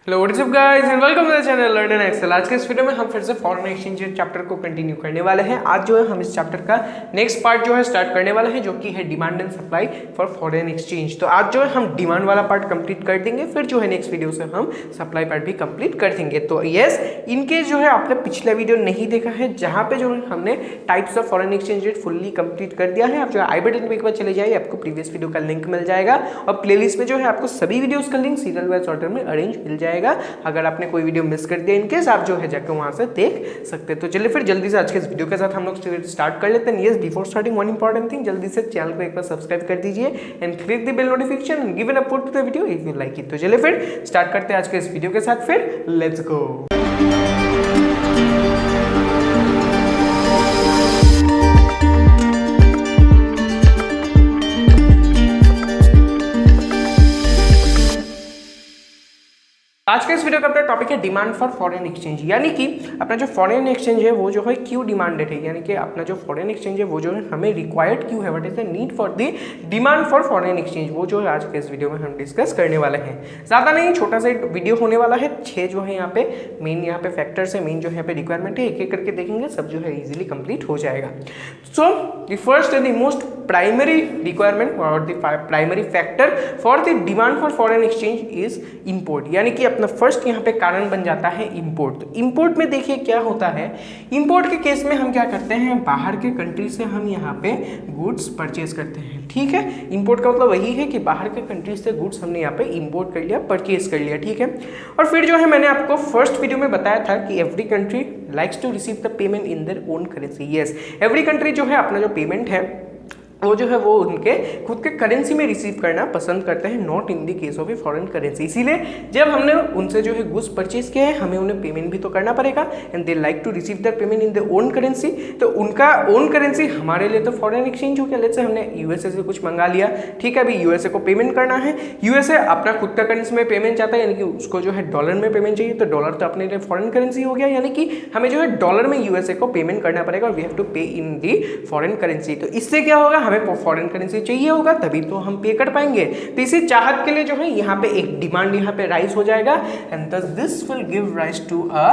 Hello what's up guys and welcome to the channel learn and excel. आज के इस video में हम फिर से फॉरेन एक्सचेंज चैप्टर को कंटिन्यू करने वाले हैं। आज जो है हम इस चैप्टर का नेक्स्ट पार्ट जो है स्टार्ट करने वाले हैं, जो कि है demand and supply for foreign exchange. तो आज जो है हम डिमांड वाला पार्ट कंप्लीट कर देंगे, फिर जो है नेक्स्ट वीडियो से हम सप्लाई पार्ट भी कंप्लीट कर देंगे। तो यस, इनकेस जो है आपने पिछला वीडियो नहीं देखा है जहाँ पे जो है हमने types of foreign exchange rate fully complete कर दिया है, आप जो है आई बटन पे एक बार चले जाइए, आपको प्रीवियस वीडियो का लिंक मिल जाएगा और प्लेलिस्ट में जो है आपको सभी वीडियोस का लिंक सीरियल वाइज ऑर्डर में अरेंज मिल जाएगा। अगर आपने कोई वीडियो मिस कर दिया इनकेस, आप जो है जाकर वहां से देख सकते हैं। तो चलिए फिर जल्दी से आज के इस वीडियो के साथ हम लोग स्टार्ट कर लेते हैं। Yes, before starting one important thing, जल्दी से चैनल को एक बार सब्सक्राइब कर दीजिए and click the bell notification and give an up to the video if you like it. तो चलिए फिर स्टार्ट करते हैं आज के इस वीडियो के साथ, फिर लेट्स गो। आज का इस वीडियो का अपना टॉपिक है डिमांड फॉर फॉरेन एक्सचेंज, यानी कि अपना जो फॉरेन एक्सचेंज है वो जो है क्यों डिमांडेड है, यानी कि अपना जो फॉरेन एक्सचेंज है वो जो है हमें रिक्वायर्ड क्यों है, what is the need for the demand for foreign exchange, वो जो है आज के इस वीडियो में हम डिस्कस करने वाले हैं। ज़्यादा नहीं, छोटा सा वीडियो होने वाला है। 6 जो है यहाँ पे मेन फैक्टर्स है, मेन जो है यहाँ पे रिक्वायरमेंट है, एक एक करके देखेंगे, सब जो है इजिली कंप्लीट हो जाएगा। So the first and the most primary requirement और the primary factor for the demand for foreign exchange is import, यानी कि अपना फर्स्ट यहाँ पे कारण बन जाता है इंपोर्ट। तो इंपोर्ट में देखिए क्या होता है, इंपोर्ट के केस में हम क्या करते हैं, बाहर के कंट्री से हम यहाँ पे गुड्स परचेज करते हैं। ठीक है, इंपोर्ट का मतलब वही है कि बाहर के कंट्री से गुड्स हमने यहाँ पे इंपोर्ट कर लिया, परचेज कर लिया। ठीक है, और फिर जो है मैंने आपको फर्स्ट वीडियो में बताया था कि every country likes to receive the payment in their own currency. Yes, every country जो है अपना जो पेमेंट है वो जो है वो उनके खुद के करेंसी में रिसीव करना पसंद करते हैं, not in the case of a foreign currency. इसीलिए जब हमने उनसे जो है गुड्स परचेज किया है, हमें उन्हें पेमेंट भी तो करना पड़ेगा and they like to receive that payment in the own currency. तो उनका ओन करेंसी हमारे लिए तो फॉरेन एक्सचेंज हो गया। लेट्स से हमने यूएसए से कुछ मंगा लिया, ठीक है, अभी यूएसए को पेमेंट करना है, यूएसए अपना खुद का करेंसी में पेमेंट चाहता है, यानी कि उसको जो है डॉलर में पेमेंट चाहिए, तो डॉलर तो अपने लिए फॉरेन करेंसी हो गया, यानी कि हमें जो है डॉलर में यूएसए को पेमेंट करना पड़ेगा और वी हैव टू पे इन दी फॉरेन करेंसी। तो इससे क्या होगा, हमें फॉरेन करेंसी चाहिए होगा तभी तो हम पे कर पाएंगे। तो इसी चाहत के लिए जो है यहाँ पे एक डिमांड यहाँ पे राइज हो जाएगा and thus this will give rise to a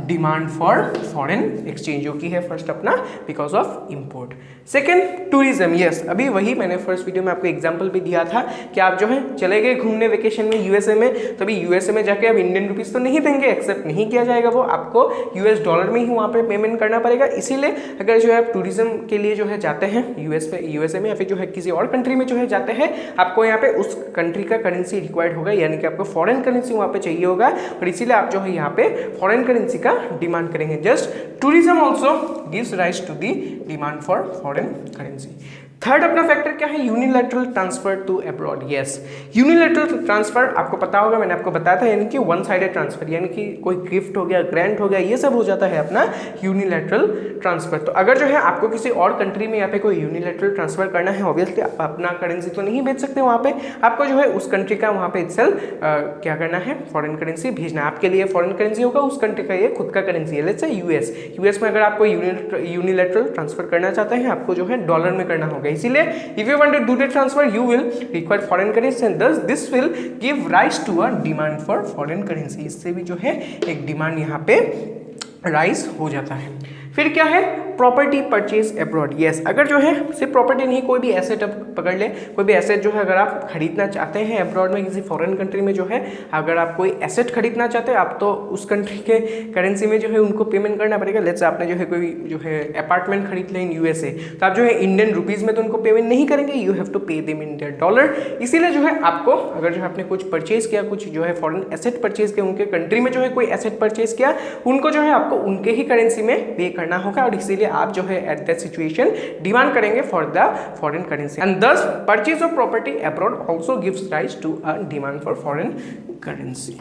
demand for foreign exchange, जो कि है फर्स्ट अपना because of import. Second, tourism. Yes, अभी वही मैंने फर्स्ट वीडियो में आपको एग्जांपल भी दिया था कि आप जो है चले गए घूमने वेकेशन में यूएसए में, तो अभी यूएसए में जाके अब इंडियन रुपीज तो नहीं देंगे, एक्सेप्ट नहीं किया जाएगा, वो आपको यूएस डॉलर में ही वहाँ पे पेमेंट करना पड़ेगा। इसीलिए अगर जो है आप टूरिज्म के लिए जो है जाते हैं यूएसए में या फिर जो है किसी और कंट्री में जो है जाते हैं, आपको यहाँ पे उस कंट्री का करेंसी रिक्वायर्ड होगा, यानी कि आपको फॉरेन करेंसी वहाँ पे चाहिए होगा और इसीलिए आप जो है यहाँ पे फॉरेन करेंसी का डिमांड करेंगे। Just tourism also gives rise to the demand for foreign currency. Third अपना फैक्टर क्या है, unilateral transfer to abroad. Yes, unilateral transfer आपको पता होगा, मैंने आपको बताया था, यानी कि वन साइडेड ट्रांसफर, यानी कि कोई गिफ्ट हो गया, ग्रांट हो गया, ये सब हो जाता है अपना यूनिलैटरल ट्रांसफर। तो अगर जो है आपको किसी और कंट्री में यहाँ पे कोई यूनिलैटरल ट्रांसफर करना है, ऑब्वियसली आप अपना करेंसी तो नहीं भेज सकते वहाँ पे, आपको जो है उस कंट्री का वहाँ पे इटसेल्फ क्या करना है, फॉरेन करेंसी भेजना। आपके लिए फॉरेन करेंसी होगा, उस कंट्री का ये खुद का करेंसी है। लेट्स से यूएस में अगर आपको यूनिलैटरल ट्रांसफर करना चाहते हैं, आपको जो है डॉलर में करना होगा। इसीलिए if you want to do the transfer you will require foreign currency and thus this will give rise to a demand for foreign currency। इससे भी जो है एक डिमांड यहाँ पे राइज हो जाता है। फिर क्या है, प्रॉपर्टी परचेज अब्रॉड। यस, अगर जो है सिर्फ प्रॉपर्टी नहीं, कोई भी एसेट अब पकड़ ले, कोई भी एसेट जो है अगर आप खरीदना चाहते हैं अब्रॉड में, किसी फॉरेन कंट्री में जो है अगर आप कोई एसेट खरीदना चाहते हैं, आप तो उस कंट्री के करेंसी में जो है उनको पेमेंट करना पड़ेगा। लेट्स आपने जो है कोई जो है अपार्टमेंट खरीद लें इन यूएसए, तो आप जो है इंडियन रुपीज़ में तो उनको पेमेंट नहीं करेंगे, you have to pay them in their dollar. इसीलिए जो है आपको अगर जो है आपने कुछ परचेज किया, कुछ जो है फॉरेन एसेट परचेज किया, उनके कंट्री में जो है कोई एसेट परचेज किया, उनको जो है आपको उनके ही करेंसी में पे करना होगा और इसीलिए आप जो है एट दैट सिचुएशन डिमांड करेंगे for the foreign currency and thus purchase of property abroad also gives rise to a demand for foreign currency.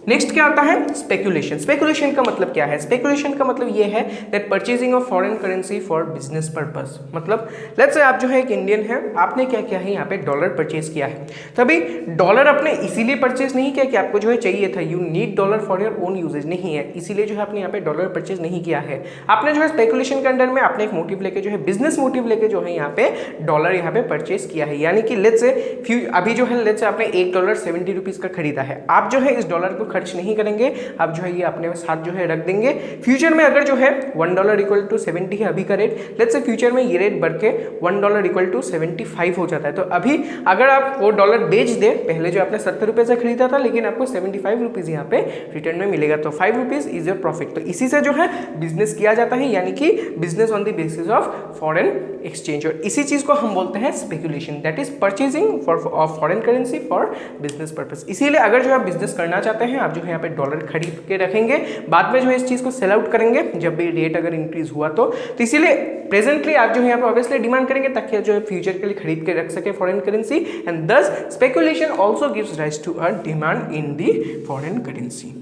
Next क्या आता है, स्पेकुलेशन। स्पेकुलेशन का मतलब क्या है, स्पेकुलेशन का मतलब ये है that purchasing of foreign currency for business purpose. मतलब लेट्स से आप जो है एक इंडियन है, आपने क्या किया है, यहाँ पे डॉलर परचेज किया है, तभी डॉलर आपने इसीलिए परचेज नहीं किया कि आपको जो है चाहिए था, you need dollar for your own usage, नहीं है, इसीलिए जो है आपने यहाँ पे डॉलर परचेज नहीं किया है। आपने जो है स्पेकुलेशन के अंडर में आपने एक मोटिव लेके जो है बिजनेस मोटिव लेके जो है यहाँ पे डॉलर यहाँ पे परचेज किया है, यानी कि लेट्स से अभी जो है लेट्स से आपने $1 70 रुपीज का खरीदा है, आप जो है इस डॉलर को खर्च नहीं करेंगे, आप जो है ये अपने साथ जो है रख देंगे। फ्यूचर में अगर जो है $1 इक्वल टू 70 है अभी का रेट, लेट्स से फ्यूचर में ये रेट बढ़ के $1 इक्वल टू 75 हो जाता है, तो अभी अगर आप वो डॉलर बेच दे, पहले जो आपने 70 रुपये से खरीदा था लेकिन आपको 75 रुपीज़ यहाँ पे रिटर्न में मिलेगा, तो 5 रुपीज़ इज योर प्रॉफिट। तो इसी से जो है बिजनेस किया जाता है, यानी कि business on the basis of foreign exchange, और इसी चीज़ को हम बोलते हैं speculation, that is purchasing of foreign currency for business purpose. इसीलिए अगर जो आप बिजनेस करना चाहते हैं, आप जो है यहाँ पे डॉलर खरीद के रखेंगे, बाद में जो है इस चीज़ को सेल आउट करेंगे जब भी रेट अगर इंक्रीज हुआ तो इसीलिए प्रेजेंटली आप जो है यहाँ पे ऑब्वियसली डिमांड करेंगे ताकि जो है फ्यूचर के लिए खरीद के रख सके foreign currency, and thus speculation also gives rise to a demand in the foreign currency.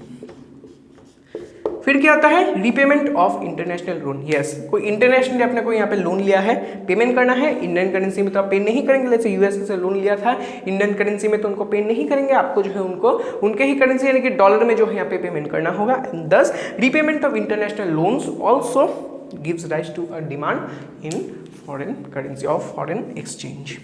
फिर क्या आता है, repayment of international loan. Yes, कोई इंटरनेशनली अपने को यहाँ पे लोन लिया है, पेमेंट करना है, इंडियन करेंसी में तो आप पे नहीं करेंगे, जैसे यूएसए से लोन लिया था इंडियन करेंसी में तो उनको पे नहीं करेंगे, आपको जो है उनको उनके ही करेंसी यानी कि डॉलर में जो है यहाँ पे पेमेंट करना होगा। Thus repayment of international loans also gives rise to a demand in foreign currency of foreign exchange.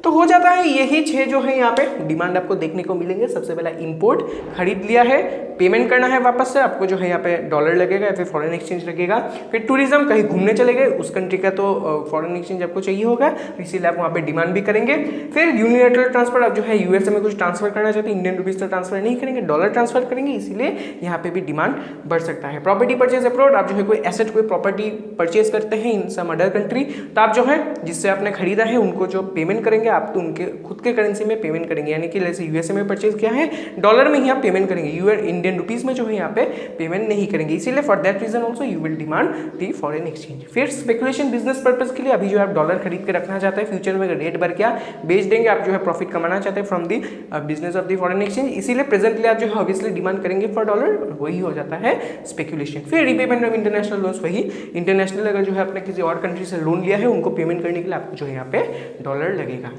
तो हो जाता है यही 6 जो है यहाँ पे डिमांड आपको देखने को मिलेंगे। सबसे पहला इंपोर्ट, खरीद लिया है, पेमेंट करना है वापस से, आपको जो है यहाँ पे डॉलर लगेगा या फिर फॉरेन एक्सचेंज लगेगा। फिर टूरिज्म, कहीं घूमने चले गए, उस कंट्री का तो फॉरेन एक्सचेंज आपको चाहिए होगा, इसीलिए आप वहाँ पे डिमांड भी करेंगे। फिर यूनिलैटरल ट्रांसफर, आप जो है यूएसए में कुछ ट्रांसफर करना चाहते हैं, इंडियन रुपीज तो ट्रांसफर नहीं करेंगे, डॉलर ट्रांसफर करेंगे, इसीलिए यहाँ पे भी डिमांड बढ़ सकता है। प्रॉपर्टी परचेज अब्रॉड, आप जो है कोई एसेट, कोई प्रॉपर्टी परचेज करते हैं इन सम अदर कंट्री, तो आप जो है जिससे आपने खरीदा है उनको जो पेमेंट करेंगे, आप तो उनके खुद के करेंसी में पेमेंट करेंगे, यानी कि जैसे यूएसए में परचेज किया है डॉलर में ही आप पेमेंट करेंगे, इंडियन रुपीज में जो है यहाँ पे पेमेंट नहीं करेंगे, इसीलिए for that reason also you will demand the foreign exchange. फिर स्पेकुलेशन, बिजनेस पर्पज के लिए अभी जो आप डॉलर खरीद के रखना चाहते हैं, फ्यूचर में रेट बढ़ गया बेच देंगे, आप जो है प्रॉफिट कमाना चाहते हैं from the business of the foreign exchange, इसीलिए प्रेजेंटली आप जो है ऑब्वियसली डिमांड करेंगे फॉर डॉलर, वही हो जाता है स्पेकुलेशन। फिर रीपेमेंट ऑफ इंटरनेशनल लोन्स, वही इंटरनेशनल अगर जो है आपने किसी और कंट्री से लोन लिया है उनको पेमेंट करने के लिए आपको जो है यहाँ पे डॉलर लगेगा।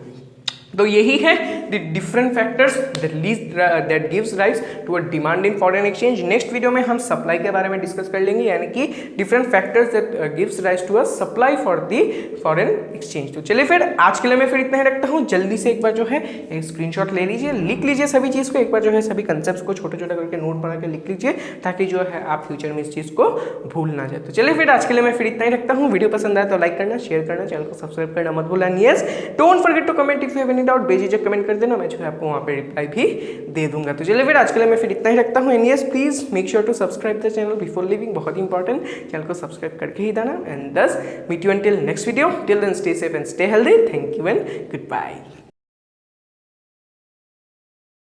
तो यही है the different factors that gives rise to a demand in foreign exchange. Next video में हम सप्लाई के बारे में डिस्कस कर लेंगे, यानी कि different factors that gives rise to a supply for the foreign exchange. तो चलिए फिर आज के लिए मैं फिर इतना ही रखता हूँ। जल्दी से एक बार जो है एक स्क्रीनशॉट ले लीजिए, लिख लीजिए सभी चीज़ को, एक बार जो है सभी कंसेप्ट को छोटे छोटे करके नोट बना के लिख लीजिए, ताकि जो है आप फ्यूचर में इस चीज़ को भूल ना जाए। तो चलिए फिर आज के लिए मैं फिर इतना ही रखता हूँ। वीडियो पसंद आया तो लाइक करना, शेयर करना, चैनल को सब्सक्राइब करना मत भूलना। Yes, don't forget to comment if you have any doubt, बेझिझक कमेंट कर देना, मैं जो है आपको वहाँ पे रिप्लाई भी दे दूंगा। तो चलिए फिर आज के लिए मैं फिर इतना ही रखता हूँ। And yes, please make sure to subscribe the channel before living, बहुत इंपॉर्टेंट, चैनल को सब्सक्राइब करके ही देना। And thus meet you until next video, till then stay safe and stay healthy, thank you and good bye.